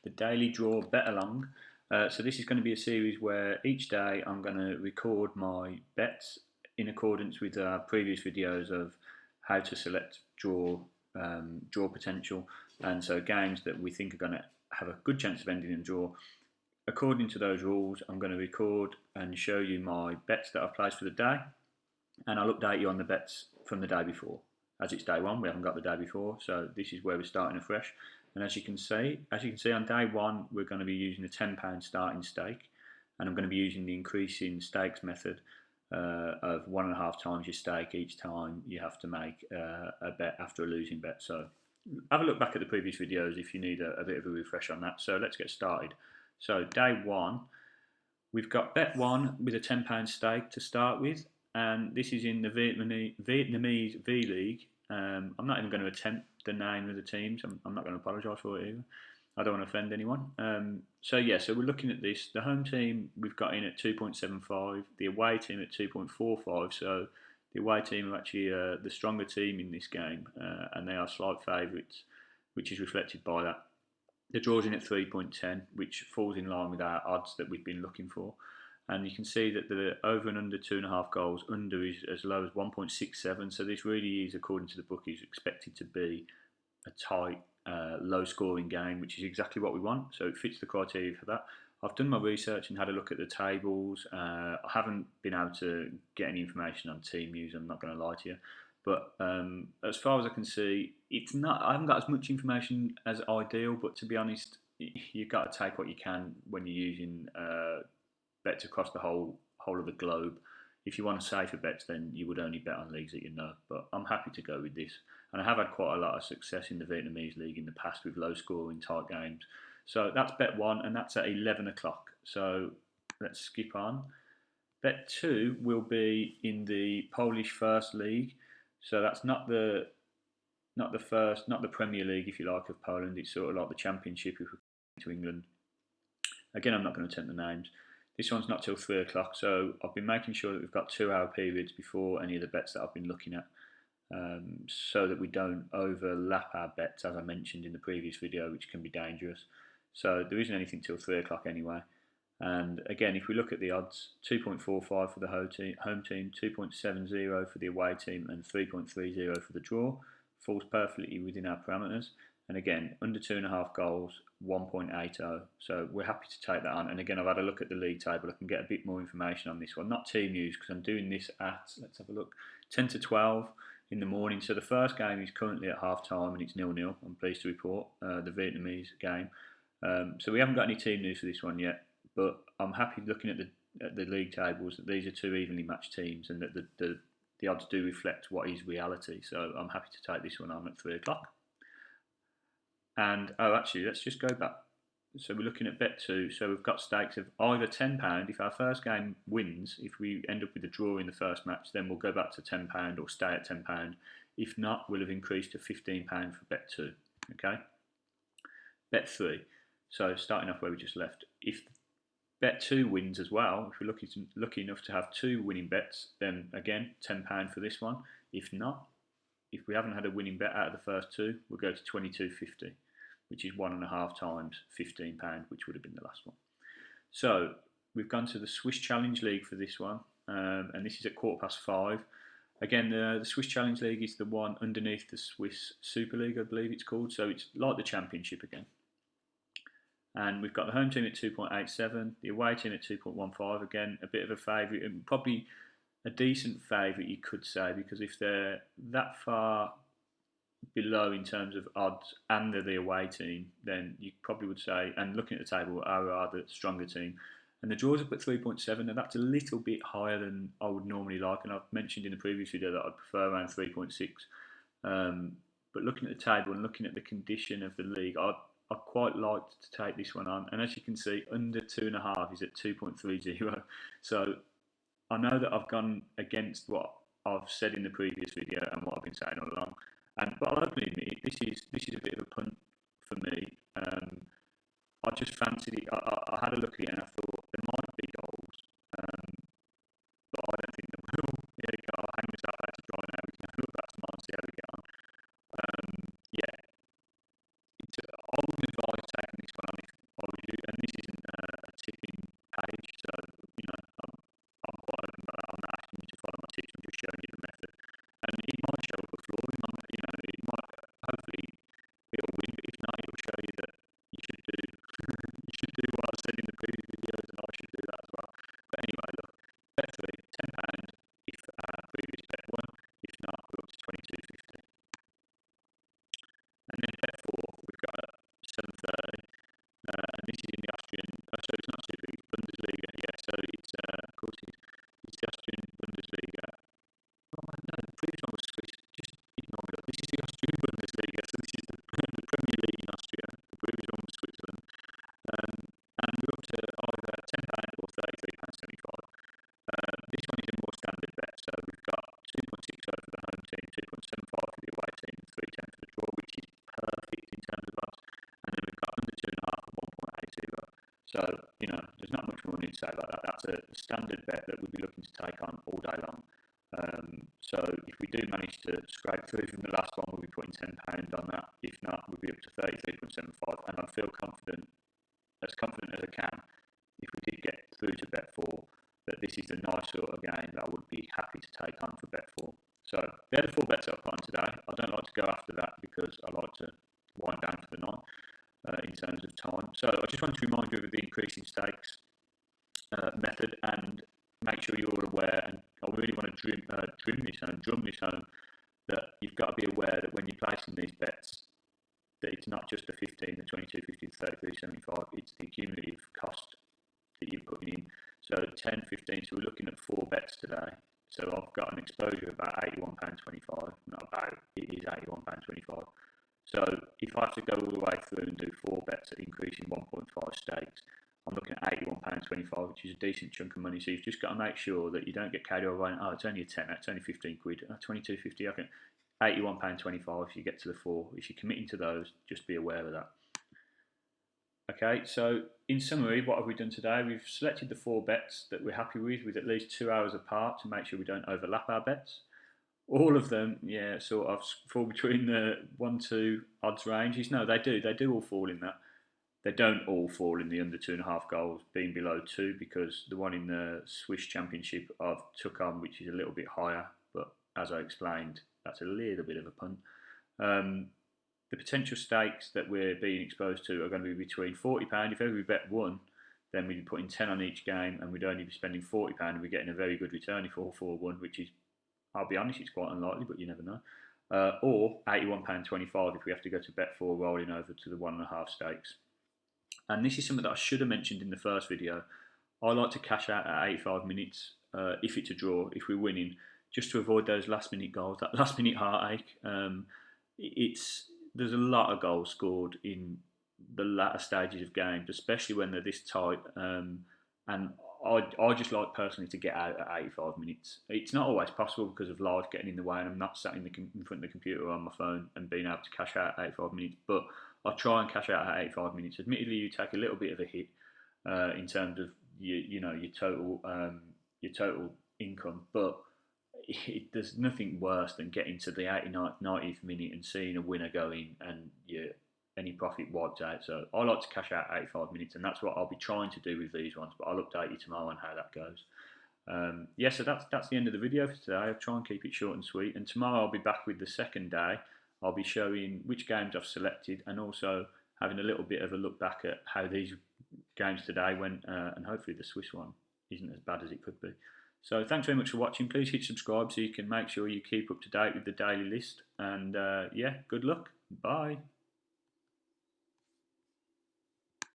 the daily draw bet along. So this is going to be a series where each day I'm going to record my bets in accordance with our previous videos of how to select draw potential, and so games that we think are going to have a good chance of ending in a draw. According to those rules, I'm going to record and show you my bets that I've placed for the day, and I'll update you on the bets from the day before. As it's day one, we haven't got the day before, so this is where we're starting afresh. And as you can see on day one, we're going to be using a £10 starting stake, and I'm going to be using the increasing stakes method of 1.5 times your stake each time you have to make a bet after a losing bet. So have a look back at the previous videos if you need a bit of a refresh on that. So let's get started. So day one, we've got bet one with a £10 stake to start with, and this is in the Vietnamese V League. I'm not even going to attempt the name of the teams. I'm not going to apologise for it either. I don't want to offend anyone. So we're looking at this. The home team we've got in at 2.75, the away team at 2.45. So the away team are actually the stronger team in this game, and they are slight favourites, which is reflected by that. The draw's in at 3.10, which falls in line with our odds that we've been looking for. And you can see that the over and under 2.5 goals under is as low as 1.67. So this really is, according to the bookies, expected to be a tight, low-scoring game, which is exactly what we want. So it fits the criteria for that. I've done my research and had a look at the tables. I haven't been able to get any information on team news, I'm not going to lie to you. But as far as I can see, it's not. I haven't got as much information as ideal. But to be honest, you've got to take what you can when you're using bets across the whole of the globe. If you want safer bets, then you would only bet on leagues that you know. But I'm happy to go with this, and I have had quite a lot of success in the Vietnamese league in the past with low-scoring tight games. So that's bet one, and that's at 11 o'clock. So let's skip on. Bet two will be in the Polish First League. So that's not the Premier League, if you like, of Poland. It's sort of like the Championship if we're to England. Again, I'm not going to attempt the names. This one's not till 3 o'clock, so I've been making sure that we've got 2-hour periods before any of the bets that I've been looking at, so that we don't overlap our bets, as I mentioned in the previous video, which can be dangerous. So there isn't anything till 3 o'clock anyway. And again, if we look at the odds, 2.45 for the home team, 2.70 for the away team, and 3.30 for the draw, falls perfectly within our parameters. And again, under 2.5 goals, 1.80. So we're happy to take that on. And again, I've had a look at the league table. I can get a bit more information on this one. Not team news, because I'm doing this at, let's have a look, 10 to 12 in the morning. So the first game is currently at half time and it's 0-0. I'm pleased to report, the Vietnamese game. So we haven't got any team news for this one yet. But I'm happy looking at the league tables that these are two evenly matched teams, and that the odds do reflect what is reality. So I'm happy to take this one on at 3 o'clock. And actually, let's just go back. So we're looking at bet two. So we've got stakes of either £10. If our first game wins, if we end up with a draw in the first match, then we'll go back to £10 or stay at £10. If not, we'll have increased to £15 for bet two. Okay. Bet three. So starting off where we just left. If bet two wins as well, if we're lucky enough to have two winning bets, then again, £10 for this one. If not, if we haven't had a winning bet out of the first two, we'll go to £22.50, which is 1.5 times £15, which would have been the last one. So we've gone to the Swiss Challenge League for this one, and this is at 5:15. Again, the Swiss Challenge League is the one underneath the Swiss Super League, I believe it's called. So it's like the Championship again. And we've got the home team at 2.87, the away team at 2.15. Again, a bit of a favourite, and probably a decent favourite, you could say, because if they're that far below in terms of odds and they're the away team, then you probably would say, and looking at the table, are the stronger team. And the draws up at 3.7, and that's a little bit higher than I would normally like. And I've mentioned in the previous video that I'd prefer around 3.6. But looking at the table and looking at the condition of the league, I'd quite like to take this one on. And as you can see, under 2.5 is at 2.30. So I know that I've gone against what I've said in the previous video and what I've been saying all along. But I'll openly admit, this is a bit of a punt for me. I just fancied it. I had a look at it and I thought there might be goals, but I don't think there will. Yeah, I'll hang myself out to dry now. We can have a look back tomorrow and see how we get on. I wouldn't advise taking this So, there's not much more I need to say about that. That's a standard bet that we'd be looking to take on all day long. So if we do manage to scrape through from the last one, we'll be putting £10 on that. If not, we'll be up to 33.75, and I feel confident as I can, if we did get through to bet 4, that this is the nice sort of game that I would be happy to take on for bet 4. So they're the 4 bets I've got on today. I don't like to go after that because I like to wind down for the night in terms of time. So I just want to remind you of the increasing stakes method, and make sure you're all aware, and I really want to drum this home, that you've got to be aware that when you're placing these bets, that it's not just the 15, the 22, 50, 33, 75, it's the cumulative cost that you're putting in. So 10, 15, so we're looking at 4 bets today. So I've got an exposure of about £81.25, not about, it is £81.25. So if I have to go all the way through and do 4 bets at increasing 1.5 stakes, I'm looking at £81.25, which is a decent chunk of money. So you've just got to make sure that you don't get carried away and, it's only a tenner, it's only 15 quid, 22.50, okay. £81.25 if you get to the 4. If you're committing to those, just be aware of that. Okay, so in summary, what have we done today? We've selected the 4 bets that we're happy with at least 2 hours apart to make sure we don't overlap our bets. All of them, sort of fall between the 1-2 odds ranges. No, they do all fall in that. They don't all fall in the under 2.5 goals, being below 2, because the one in the Swiss Championship I've took on, which is a little bit higher, but as I explained, that's a little bit of a punt. The potential stakes that we're being exposed to are going to be between £40. If ever we bet 1, then we'd be putting 10 on each game, and we'd only be spending £40, and we're getting a very good return if all 4 won, which is, I'll be honest, it's quite unlikely, but you never know. Or £81.25 if we have to go to bet 4, rolling over to the 1.5 stakes. And this is something that I should have mentioned in the first video. I like to cash out at 85 minutes if it's a draw, if we're winning, just to avoid those last-minute goals, that last-minute heartache. There's a lot of goals scored in the latter stages of games, especially when they're this tight. And I just like personally to get out at 85 minutes. It's not always possible because of life getting in the way, and I'm not sat in front of the computer or on my phone and being able to cash out at 85 minutes. But I try and cash out at 85 minutes. Admittedly, you take a little bit of a hit in terms of your total income, but there's nothing worse than getting to the 89th, 90th minute and seeing a winner go in and any profit wiped out. So I like to cash out 85 minutes, and that's what I'll be trying to do with these ones, but I'll update you tomorrow on how that goes. So that's the end of the video for today. I'll try and keep it short and sweet, and tomorrow I'll be back with the second day. I'll be showing which games I've selected, and also having a little bit of a look back at how these games today went, and hopefully the Swiss one isn't as bad as it could be. So thanks very much for watching. Please hit subscribe so you can make sure you keep up to date with the daily list, and good luck. Bye.